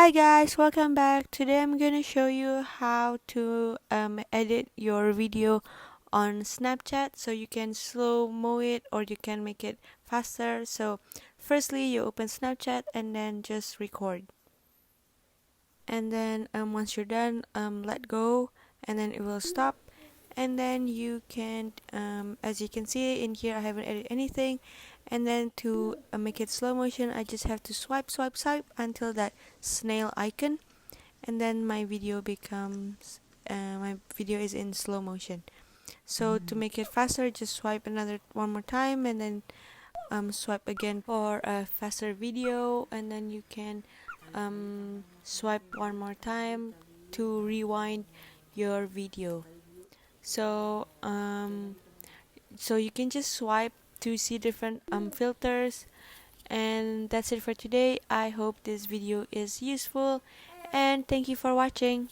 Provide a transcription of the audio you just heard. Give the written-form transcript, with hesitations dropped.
Hi guys, welcome back. Today I'm gonna show you how to edit your video on Snapchat so you can slow mo it or you can make it faster. So firstly you open Snapchat and then just record. And then once you're done, let go and then it will stop. And then you can as you can see in here, I haven't edited anything. And then to make it slow motion, I just have to swipe until that snail icon, and then my video is in slow motion. So to make it faster, just swipe one more time and then swipe again for a faster video, and then you can swipe one more time to rewind your video. So so you can just swipe to see different filters. And that's it for today. I hope this video is useful and thank you for watching.